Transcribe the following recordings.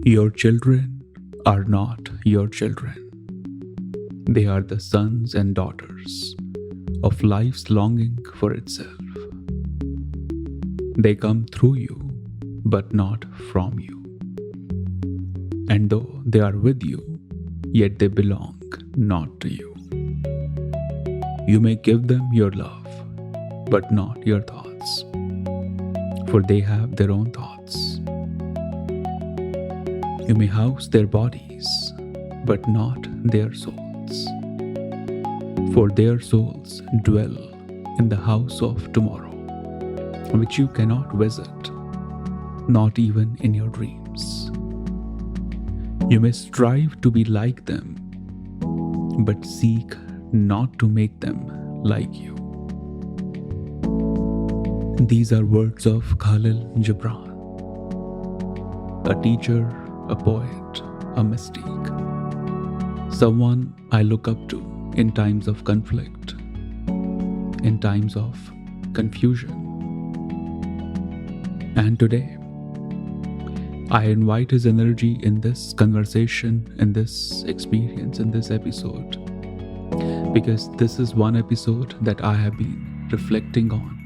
Your children are not your children. They are the sons and daughters of life's longing for itself. They come through you, but not from you. And though they are with you, yet they belong not to you. You may give them your love, but not your thoughts, for they have their own thoughts. You may house their bodies, but not their souls, for their souls dwell in the house of tomorrow, which you cannot visit, not even in your dreams. You may strive to be like them, but seek not to make them like you. These are words of Khalil Gibran, a teacher, a poet, a mystique, someone I look up to in times of conflict, in times of confusion. And today, I invite his energy in this conversation, in this experience, in this episode, because this is one episode that I have been reflecting on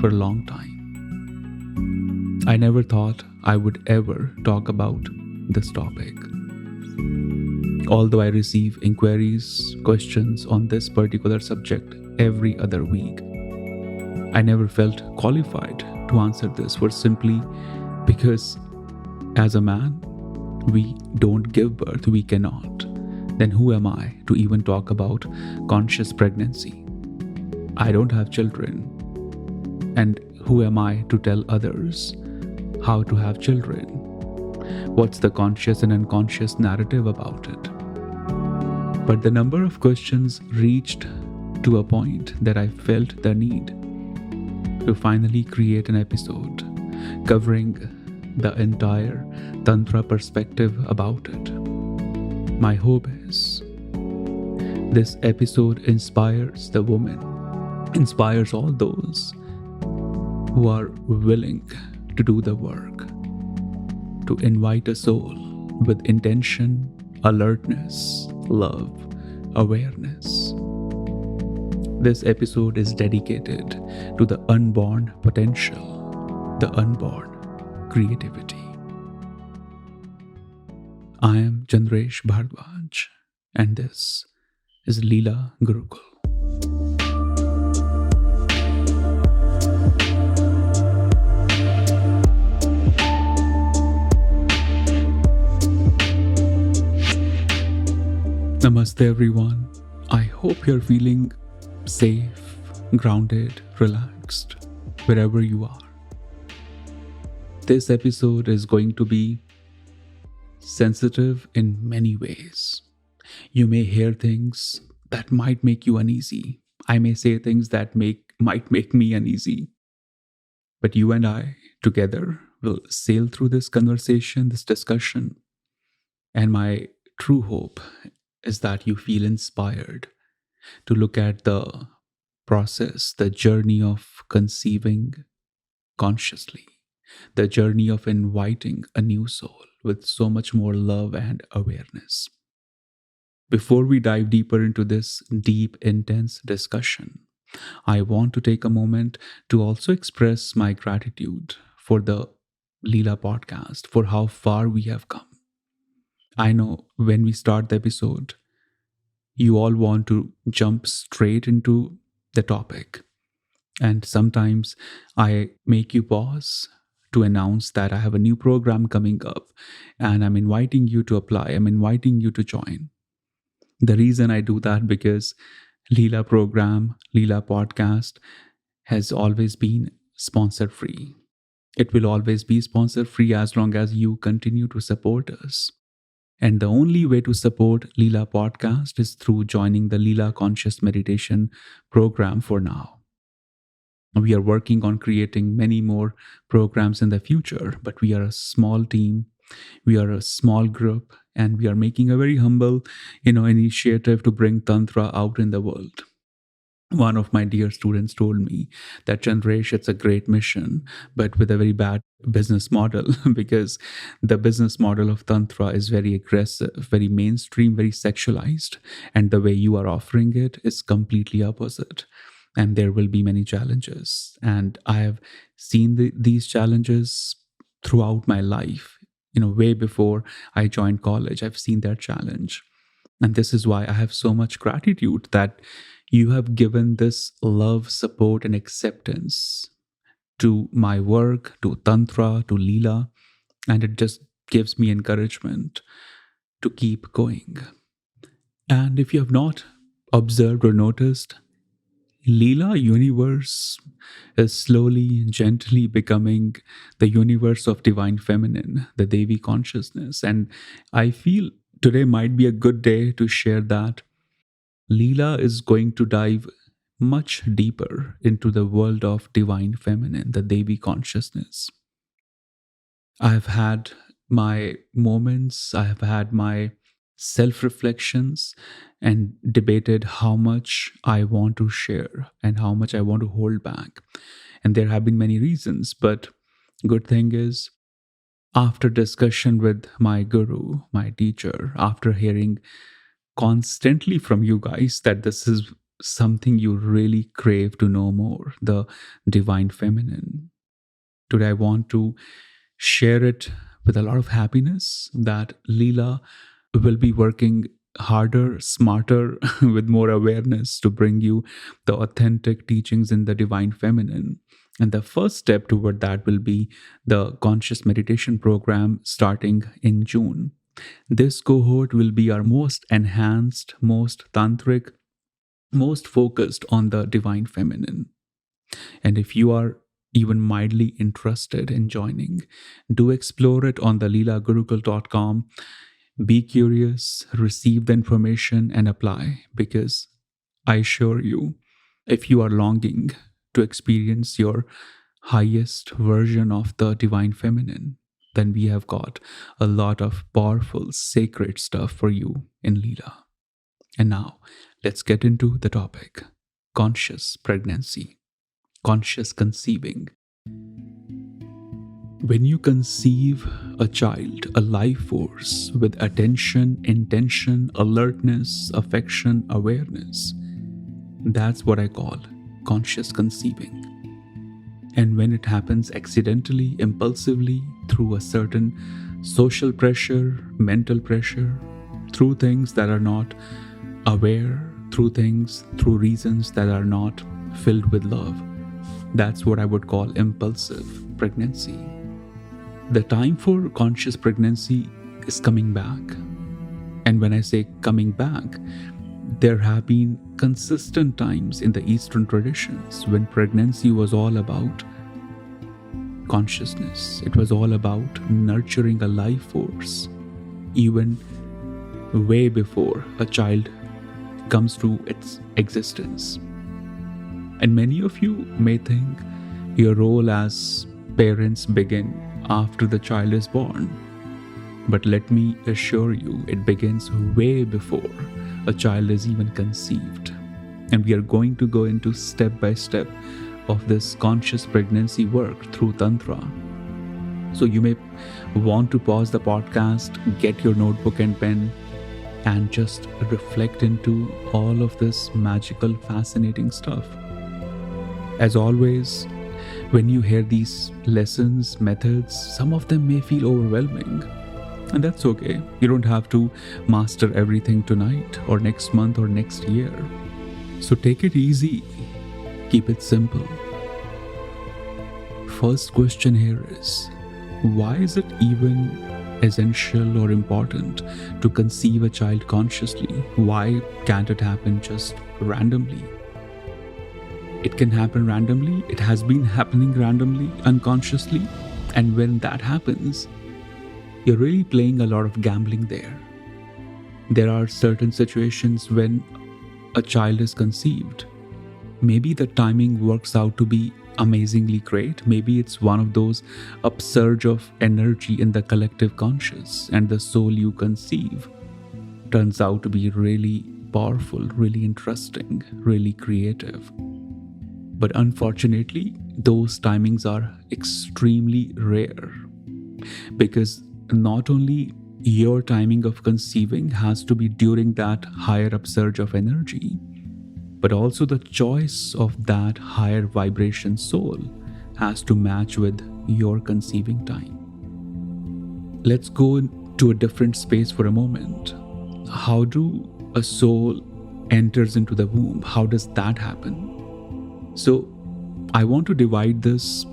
for a long time. I never thought I would ever talk about this topic. Although I receive inquiries, questions on this particular subject every other week, I never felt qualified to answer this for simply because as a man, we don't give birth, we cannot. Then who am I to even talk about conscious pregnancy? I don't have children. And who am I to tell others how to have children? What's the conscious and unconscious narrative about it? But the number of questions reached to a point that I felt the need to finally create an episode covering the entire Tantra perspective about it. My hope is this episode inspires the woman, inspires all those who are willing to do the work, to invite a soul with intention, alertness, love, awareness. This episode is dedicated to the unborn potential, the unborn creativity. I am Chandresh Bhardwaj, and this is Leela Gurukul. Namaste everyone. I hope you're feeling safe, grounded, relaxed, wherever you are. This episode is going to be sensitive in many ways. You may hear things that might make you uneasy. I may say things that might make me uneasy. But you and I together will sail through this conversation, this discussion. And my true hope is that you feel inspired to look at the process, the journey of conceiving consciously, the journey of inviting a new soul with so much more love and awareness. Before we dive deeper into this deep, intense discussion, I want to take a moment to also express my gratitude for the Leela podcast, for how far we have come. I know when we start the episode, you all want to jump straight into the topic. And sometimes I make you pause to announce that I have a new program coming up and I'm inviting you to apply. I'm inviting you to join. The reason I do that because Leela program, Leela podcast has always been sponsor free. It will always be sponsor free as long as you continue to support us. And the only way to support Leela podcast is through joining the Leela Conscious Meditation program for now. We are working on creating many more programs in the future, but we are a small team, we are a small group, and we are making a very humble, initiative to bring Tantra out in the world. One of my dear students told me that, Chandresh, it's a great mission, but with a very bad business model because the business model of Tantra is very aggressive, very mainstream, very sexualized. And the way you are offering it is completely opposite. And there will be many challenges. And I have seen these challenges throughout my life. Way before I joined college, I've seen that challenge. And this is why I have so much gratitude that you have given this love, support, and acceptance to my work, to Tantra, to Leela. And it just gives me encouragement to keep going. And if you have not observed or noticed, Leela universe is slowly and gently becoming the universe of divine feminine, the Devi consciousness. And I feel today might be a good day to share that Leela is going to dive much deeper into the world of divine feminine, the Devi consciousness. I've had my moments, I have had my self reflections, and debated how much I want to share and how much I want to hold back. And there have been many reasons, but good thing is, after discussion with my guru, my teacher, after hearing constantly from you guys that this is something you really crave to know more, the divine feminine, today I want to share it with a lot of happiness that Leela will be working harder, smarter, with more awareness to bring you the authentic teachings in the divine feminine. And the first step toward that will be the conscious meditation program starting in June. This cohort will be our most enhanced, most tantric, most focused on the divine feminine. And if you are even mildly interested in joining, do explore it on the leelagurukul.com. Be curious, receive the information, and apply, because I assure you, if you are longing to experience your highest version of the divine feminine, then we have got a lot of powerful, sacred stuff for you in Leela. And now, let's get into the topic: conscious pregnancy, conscious conceiving. When you conceive a child, a life force with attention, intention, alertness, affection, awareness, that's what I call conscious conceiving. And when it happens accidentally, impulsively, through a certain social pressure, mental pressure, through things that are not aware, through reasons that are not filled with love, that's what I would call impulsive pregnancy. The time for conscious pregnancy is coming back. And when I say coming back, there have been consistent times in the Eastern traditions when pregnancy was all about consciousness. It was all about nurturing a life force, even way before a child comes to its existence. And many of you may think your role as parents begin after the child is born. But let me assure you, it begins way before a child is even conceived. And we are going to go into step by step of this conscious pregnancy work through Tantra. So you may want to pause the podcast, get your notebook and pen, and just reflect into all of this magical, fascinating stuff. As always, when you hear these lessons, methods, some of them may feel overwhelming. And that's okay. You don't have to master everything tonight or next month or next year. So take it easy. Keep it simple. First question here is, why is it even essential or important to conceive a child consciously? Why can't it happen just randomly? It can happen randomly. It has been happening randomly, unconsciously. And when that happens, you're really playing a lot of gambling there. There are certain situations when a child is conceived. Maybe the timing works out to be amazingly great. Maybe it's one of those upsurge of energy in the collective conscious, and the soul you conceive turns out to be really powerful, really interesting, really creative. But unfortunately, those timings are extremely rare, because not only your timing of conceiving has to be during that higher upsurge of energy, but also the choice of that higher vibration soul has to match with your conceiving time. Let's go to a different space for a moment. How do a soul enters into the womb? How does that happen? So I want to divide this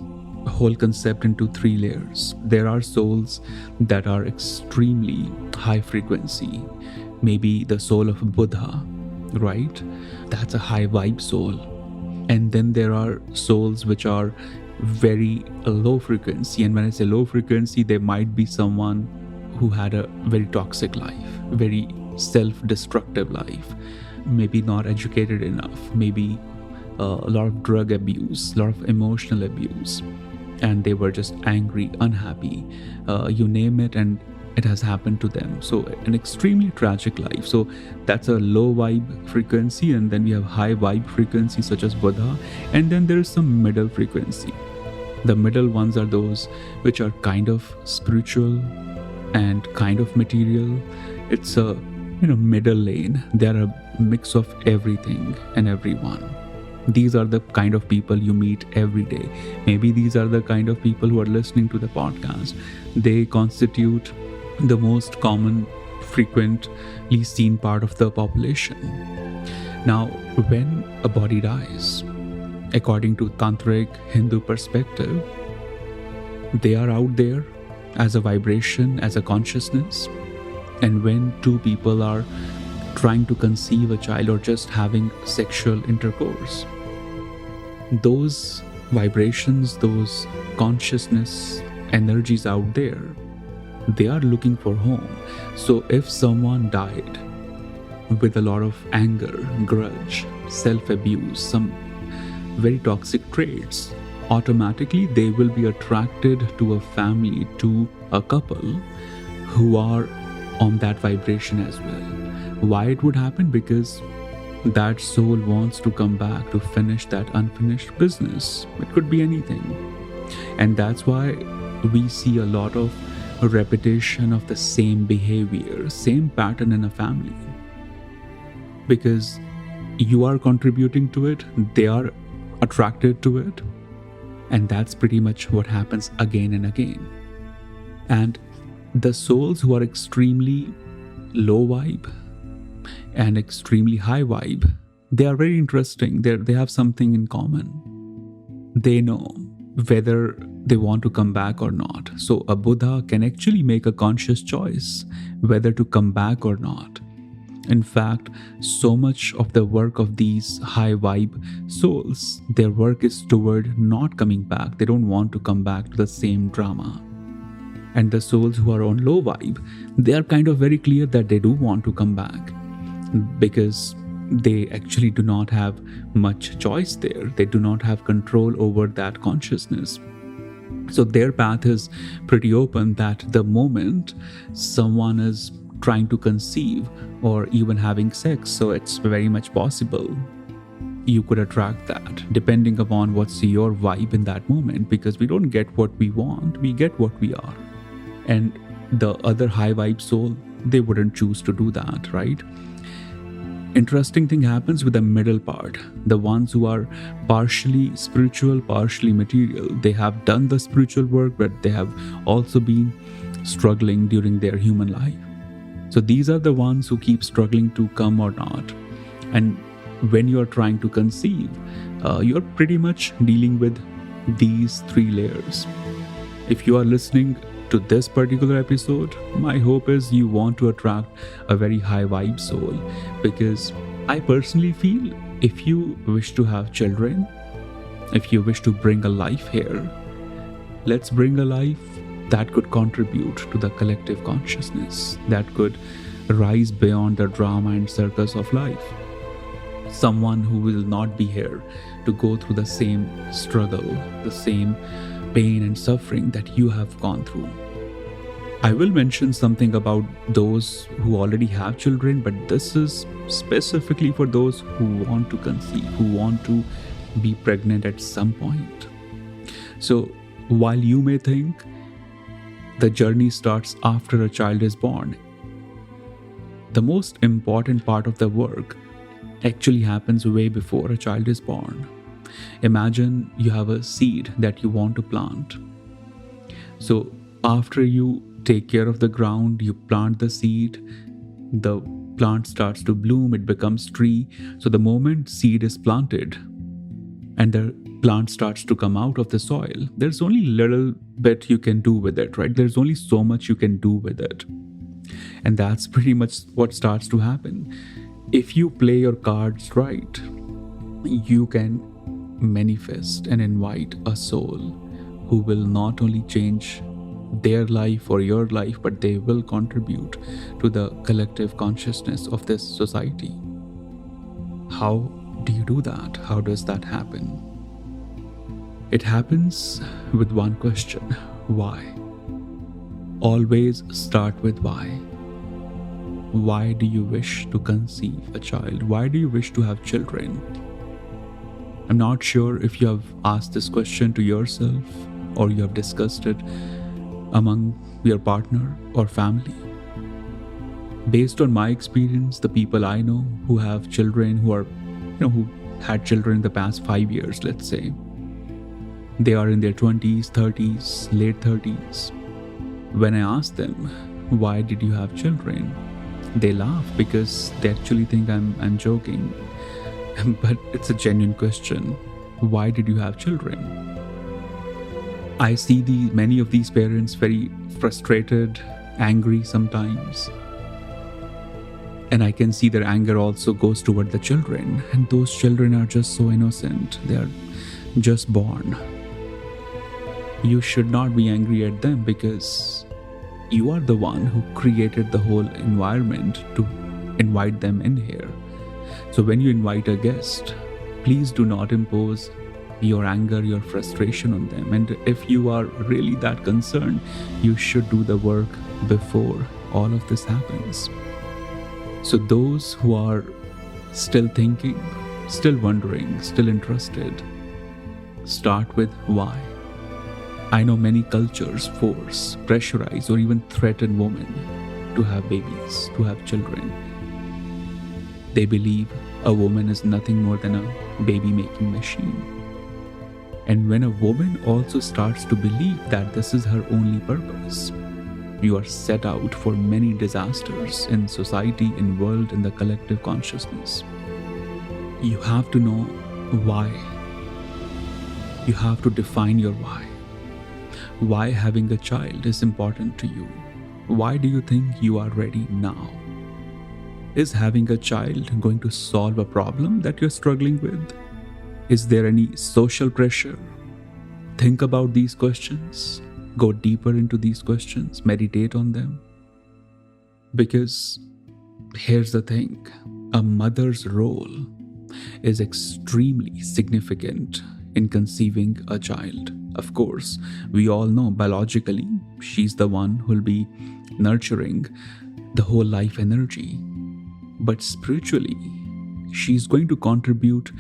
whole concept into 3 layers. There are souls that are extremely high frequency, maybe the soul of Buddha, right? That's a high vibe soul. And then there are souls which are very low frequency. And when I say low frequency, there might be someone who had a very toxic life, very self-destructive life, maybe not educated enough, maybe a lot of drug abuse, a lot of emotional abuse, and they were just angry, unhappy, you name it, and it has happened to them. So an extremely tragic life. So that's a low vibe frequency, and then we have high vibe frequency such as Buddha, and then there is some middle frequency. The middle ones are those which are kind of spiritual and kind of material. It's a middle lane. They are a mix of everything and everyone. These are the kind of people you meet every day. Maybe these are the kind of people who are listening to the podcast. They constitute the most common, frequently seen part of the population. Now, when a body dies, according to Tantric Hindu perspective, they are out there as a vibration, as a consciousness. And when 2 people are trying to conceive a child or just having sexual intercourse, those vibrations, those consciousness energies out there, they are looking for home. So if someone died with a lot of anger, grudge, self-abuse, some very toxic traits, automatically they will be attracted to a family, to a couple who are on that vibration as well. Why it would happen? Because that soul wants to come back to finish that unfinished business. It could be anything. And that's why we see a lot of repetition of the same behavior, same pattern in a family. Because you are contributing to it, they are attracted to it, and that's pretty much what happens again and again. And the souls who are extremely low vibe and extremely high vibe, they are very interesting. They have something in common. They know whether they want to come back or not. So a Buddha can actually make a conscious choice whether to come back or not. In fact, so much of the work of these high vibe souls, their work is toward not coming back. They don't want to come back to the same drama. And the souls who are on low vibe, they are kind of very clear that they do want to come back, because they actually do not have much choice there. They do not have control over that consciousness. So their path is pretty open, that the moment someone is trying to conceive or even having sex, so it's very much possible you could attract that, depending upon what's your vibe in that moment, because we don't get what we want, we get what we are. And the other high vibe soul, they wouldn't choose to do that, right? Interesting thing happens with the middle part, the ones who are partially spiritual, partially material. They have done the spiritual work, but they have also been struggling during their human life. So these are the ones who keep struggling to come or not. And when you're trying to conceive, you're pretty much dealing with these 3 layers. If you are listening to this particular episode, my hope is you want to attract a very high vibe soul, because I personally feel if you wish to have children, if you wish to bring a life here, let's bring a life that could contribute to the collective consciousness, that could rise beyond the drama and circus of life. Someone who will not be here to go through the same struggle, the same pain and suffering that you have gone through. I will mention something about those who already have children, but this is specifically for those who want to conceive, who want to be pregnant at some point. So, while you may think the journey starts after a child is born, the most important part of the work actually happens way before a child is born. Imagine you have a seed that you want to plant. So, after you take care of the ground, you plant the seed, the plant starts to bloom, it becomes tree. So the moment seed is planted and the plant starts to come out of the soil, there's only little bit you can do with it, right? There's only so much you can do with it. And that's pretty much what starts to happen. If you play your cards right, you can manifest and invite a soul who will not only change their life or your life, but they will contribute to the collective consciousness of this society. How do you do that? How does that happen? It happens with one question: why? Always start with why. Why do you wish to conceive a child? Why do you wish to have children? I'm not sure if you have asked this question to yourself or you have discussed it among your partner or family. Based on my experience, the people I know who have children, who had children in the past 5 years, let's say, they are in their 20s, 30s, late 30s. When I ask them, why did you have children? They laugh because they actually think I'm joking. But it's a genuine question. Why did you have children? I see many of these parents very frustrated, angry sometimes. And I can see their anger also goes toward the children. And those children are just so innocent. They are just born. You should not be angry at them because you are the one who created the whole environment to invite them in here. So when you invite a guest, please do not impose your anger, your frustration on them. And if you are really that concerned, you should do the work before all of this happens. So those who are still thinking, still wondering, still interested, start with why. I know many cultures force, pressurize, or even threaten women to have babies, to have children. They believe a woman is nothing more than a baby-making machine. And when a woman also starts to believe that this is her only purpose, you are set out for many disasters in society, in world, in the collective consciousness. You have to know why. You have to define your why. Why having a child is important to you. Why do you think you are ready now? Is having a child going to solve a problem that you're struggling with? Is there any social pressure? Think about these questions. Go deeper into these questions. Meditate on them. Because here's the thing. A mother's role is extremely significant in conceiving a child. Of course, we all know biologically she's the one who'll be nurturing the whole life energy. But spiritually, she's going to contribute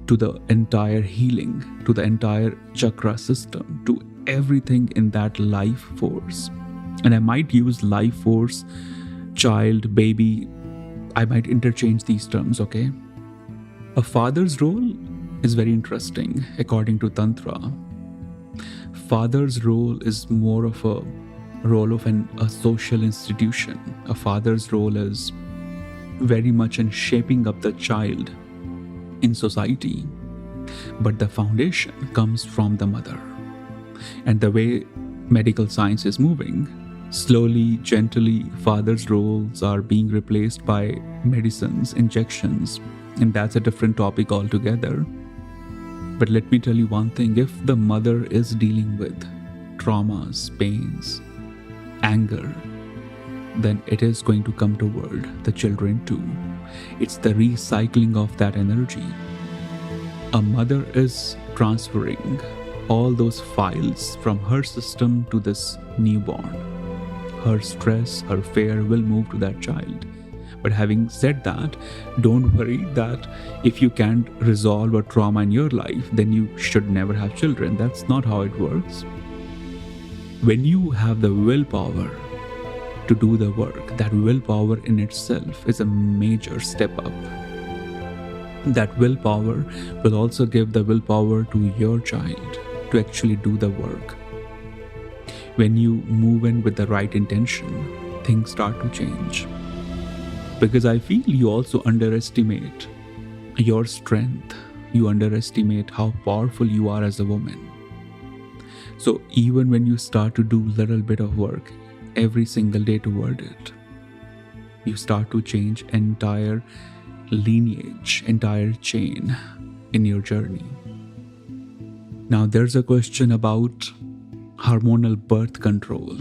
to the entire healing, to the entire chakra system, to everything in that life force. And I might use life force, child, baby, I might interchange these terms, okay? A father's role is very interesting according to Tantra. Father's role is more of a role of a social institution. A father's role is very much in shaping up the child in society, but the foundation comes from the mother. And the way medical science is moving, slowly, gently, father's roles are being replaced by medicines, injections, and that's a different topic altogether. But let me tell you one thing, if the mother is dealing with traumas, pains, anger, then it is going to come toward the children too. It's the recycling of that energy. A mother is transferring all those files from her system to this newborn. her stress, her fear will move to that child. But having said that, don't worry that if you can't resolve a trauma in your life, then you should never have children. That's not how it works. When you have the willpower to do the work, that willpower in itself is a major step up. That willpower will also give the willpower to your child to actually do the work. When you move in with the right intention, things start to change. Because I feel you also underestimate your strength. You underestimate how powerful you are as a woman. So even when you start to do little bit of work every single day toward it, you start to change entire lineage, entire chain in your journey. Now there's a question about hormonal birth control.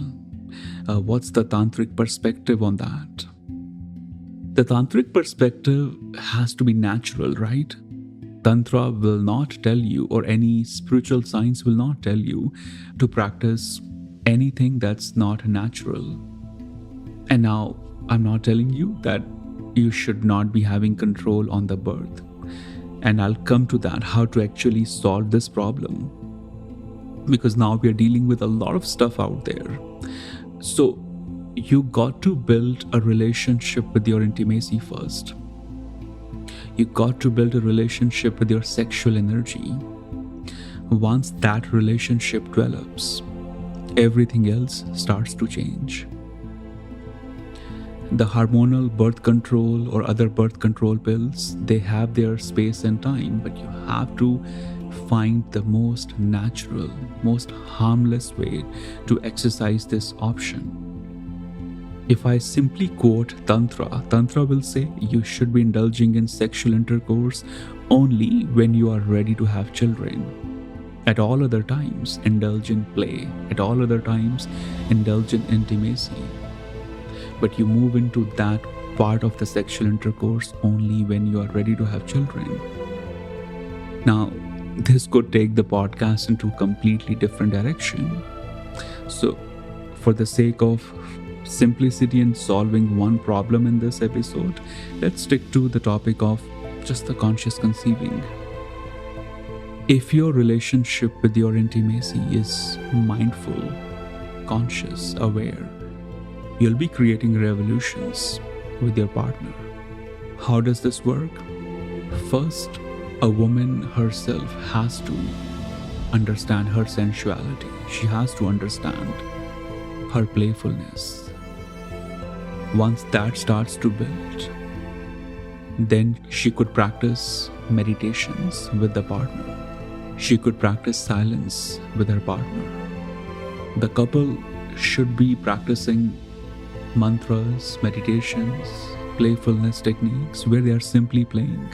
What's the tantric perspective on that? The tantric perspective has to be natural, right? Tantra will not tell you, or any spiritual science will not tell you to practice anything that's not natural. And now, I'm not telling you that you should not be having control on the birth. And I'll come to that, how to actually solve this problem. Because now we are dealing with a lot of stuff out there. So, you got to build a relationship with your intimacy first. You got to build a relationship with your sexual energy. Once that relationship develops, everything else starts to change. The hormonal birth control or other birth control pills, they have their space and time, but you have to find the most natural, most harmless way to exercise this option. If I simply quote Tantra will say you should be indulging in sexual intercourse only when you are ready to have children. At all other times, indulge in play. At all other times, indulge in intimacy. But you move into that part of the sexual intercourse only when you are ready to have children. Now, this could take the podcast into a completely different direction. So, for the sake of simplicity and solving one problem in this episode, let's stick to the topic of just the conscious conceiving. If your relationship with your intimacy is mindful, conscious, aware, you'll be creating revolutions with your partner. How does this work? First, a woman herself has to understand her sensuality. She has to understand her playfulness. Once that starts to build, then she could practice meditations with the partner. She could practice silence with her partner. The couple should be practicing mantras, meditations, playfulness techniques where they are simply playing.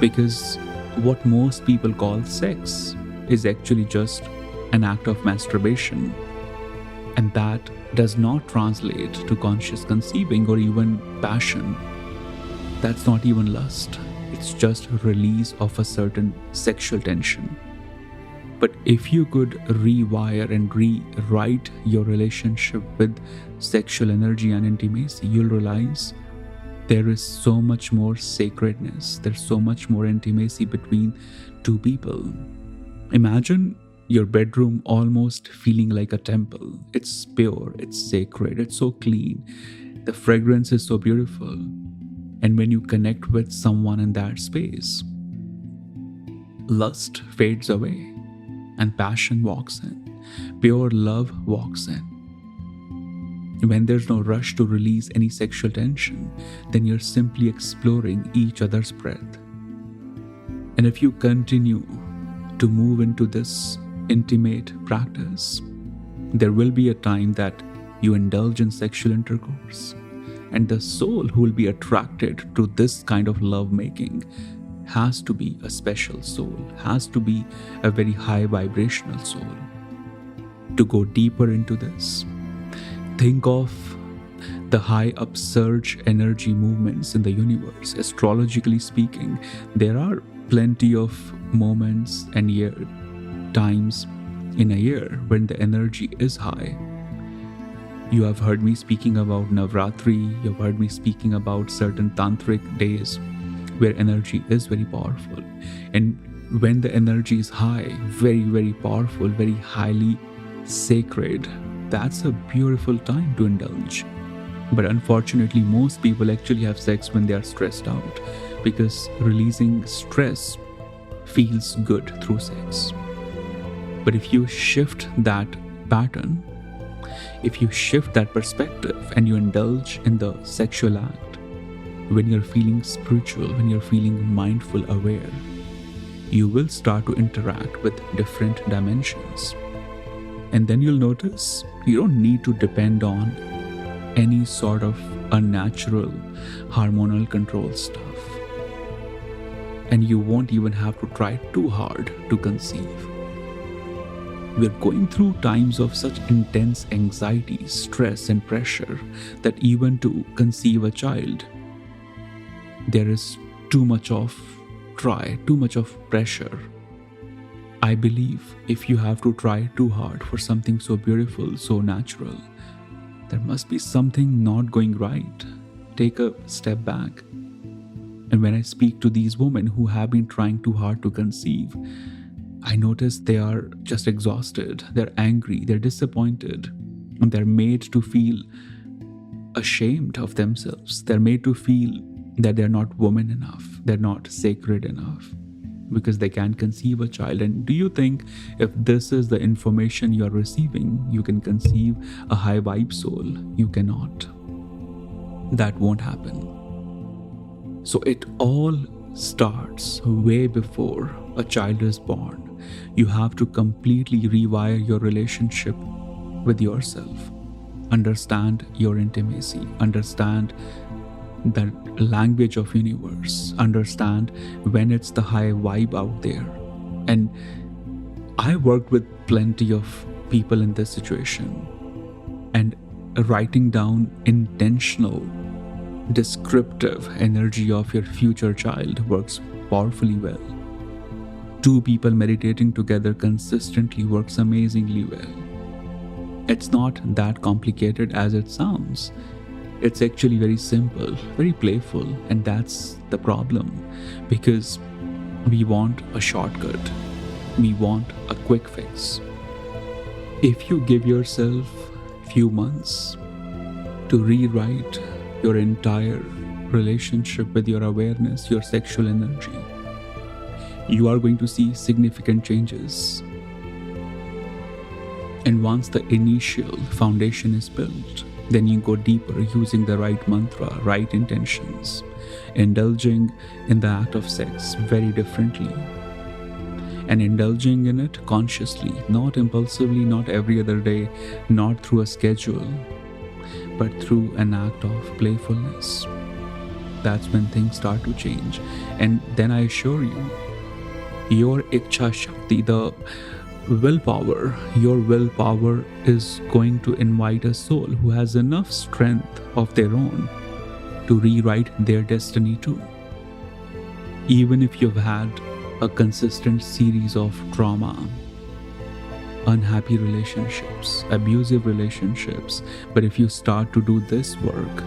Because what most people call sex is actually just an act of masturbation. And that does not translate to conscious conceiving or even passion. That's not even lust. It's just a release of a certain sexual tension. But if you could rewire and rewrite your relationship with sexual energy and intimacy, you'll realize there is so much more sacredness. There's so much more intimacy between two people. Imagine your bedroom almost feeling like a temple. It's pure, it's sacred, it's so clean. The fragrance is so beautiful. And when you connect with someone in that space, lust fades away and passion walks in. Pure love walks in. When there's no rush to release any sexual tension, then you're simply exploring each other's breath. And if you continue to move into this intimate practice, there will be a time that you indulge in sexual intercourse. And the soul who will be attracted to this kind of love making has to be a special soul, has to be a very high vibrational soul. To go deeper into this, think of the high upsurge energy movements in the universe. Astrologically speaking, there are plenty of moments and times in a year when the energy is high. You have heard me speaking about Navratri, you've heard me speaking about certain tantric days where energy is very powerful. And when the energy is high, very, very powerful, very highly sacred, that's a beautiful time to indulge. But unfortunately, most people actually have sex when they are stressed out, because releasing stress feels good through sex. But if you shift that pattern, if you shift that perspective and you indulge in the sexual act when you're feeling spiritual, when you're feeling mindful, aware, you will start to interact with different dimensions. And then you'll notice you don't need to depend on any sort of unnatural hormonal control stuff. And you won't even have to try too hard to conceive. We're going through times of such intense anxiety, stress, and pressure that even to conceive a child, there is too much of pressure. I believe if you have to try too hard for something so beautiful, so natural, there must be something not going right. Take a step back. And when I speak to these women who have been trying too hard to conceive, I notice they are just exhausted, they're angry, they're disappointed, and they're made to feel ashamed of themselves. They're made to feel that they're not woman enough, they're not sacred enough, because they can't conceive a child. And do you think if this is the information you're receiving, you can conceive a high vibe soul? You cannot. That won't happen. So it all starts way before a child is born. You have to completely rewire your relationship with yourself. Understand your intimacy. Understand the language of universe. Understand when it's the high vibe out there. And I worked with plenty of people in this situation, and writing down intentional descriptive energy of your future child works powerfully well. Two people meditating together consistently works amazingly well. It's not that complicated as it sounds. It's actually very simple, very playful, and that's the problem, because we want a shortcut. We want a quick fix. If you give yourself a few months to rewrite your entire relationship with your awareness, your sexual energy, you are going to see significant changes. And once the initial foundation is built, then you go deeper using the right mantra, right intentions, indulging in the act of sex very differently, and indulging in it consciously, not impulsively, not every other day, not through a schedule, but through an act of playfulness. That's when things start to change. And then I assure you, your Ichha Shakti, the willpower, your willpower is going to invite a soul who has enough strength of their own to rewrite their destiny too. Even if you've had a consistent series of trauma, unhappy relationships, abusive relationships, but if you start to do this work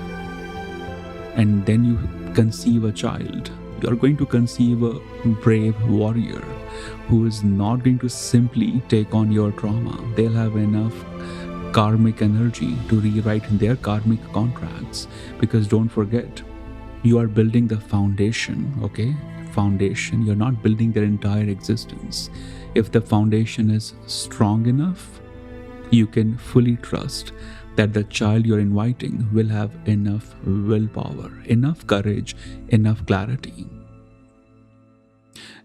and then you conceive a child, you're going to conceive a brave warrior who is not going to simply take on your trauma. They'll have enough karmic energy to rewrite their karmic contracts, because don't forget, you are building the foundation, okay? Foundation. You're not building their entire existence. If the foundation is strong enough, you can fully trust that the child you're inviting will have enough willpower, enough courage, enough clarity.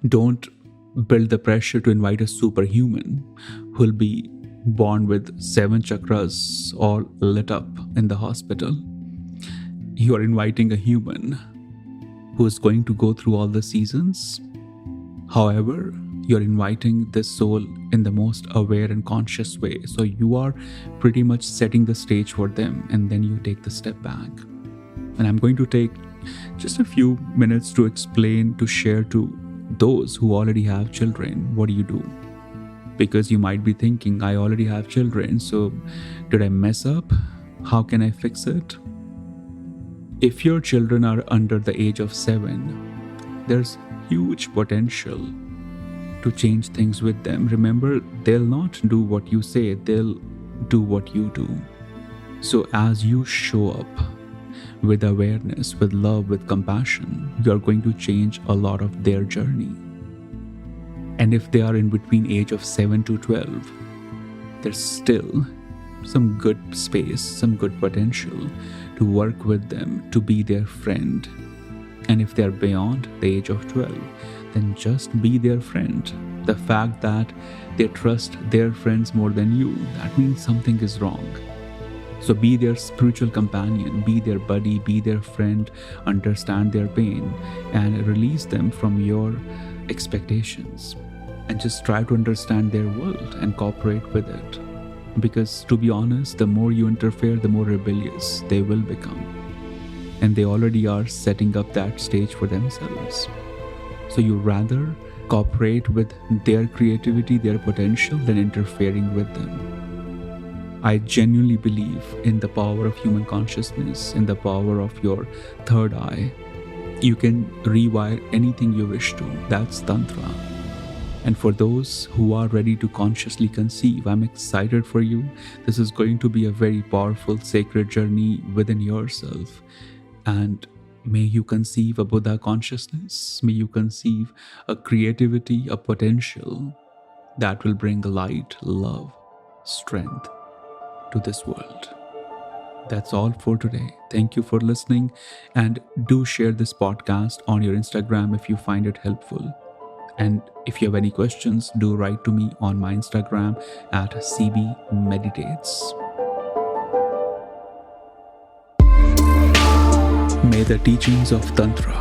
Don't build the pressure to invite a superhuman who'll be born with 7 chakras all lit up in the hospital. You are inviting a human who is going to go through all the seasons. However, you're inviting this soul in the most aware and conscious way. So you are pretty much setting the stage for them, and then you take the step back. And I'm going to take just a few minutes to explain, to share to those who already have children, what do you do? Because you might be thinking, I already have children, so did I mess up? How can I fix it? If your children are under the age of 7, there's huge potential to change things with them. Remember, they'll not do what you say, they'll do what you do. So as you show up with awareness, with love, with compassion, you're going to change a lot of their journey. And if they are in between age of 7 to 12, there's still some good space, some good potential to work with them, to be their friend. And if they're beyond the age of 12, then just be their friend. The fact that they trust their friends more than you, that means something is wrong. So be their spiritual companion, be their buddy, be their friend, understand their pain, and release them from your expectations. And just try to understand their world and cooperate with it. Because to be honest, the more you interfere, the more rebellious they will become. And they already are setting up that stage for themselves. So you rather cooperate with their creativity, their potential, than interfering with them. I genuinely believe in the power of human consciousness, in the power of your third eye. You can rewire anything you wish to. That's Tantra. And for those who are ready to consciously conceive, I'm excited for you. This is going to be a very powerful, sacred journey within yourself. And may you conceive a Buddha consciousness. May you conceive a creativity, a potential that will bring light, love, strength to this world. That's all for today. Thank you for listening. And do share this podcast on your Instagram if you find it helpful. And if you have any questions, do write to me on my Instagram at cbmeditates. May the teachings of Tantra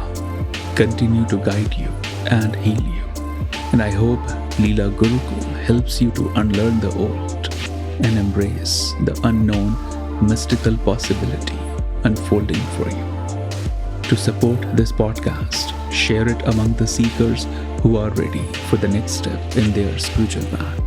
continue to guide you and heal you. And I hope Leela Gurukul helps you to unlearn the old and embrace the unknown mystical possibility unfolding for you. To support this podcast, share it among the seekers who are ready for the next step in their spiritual path.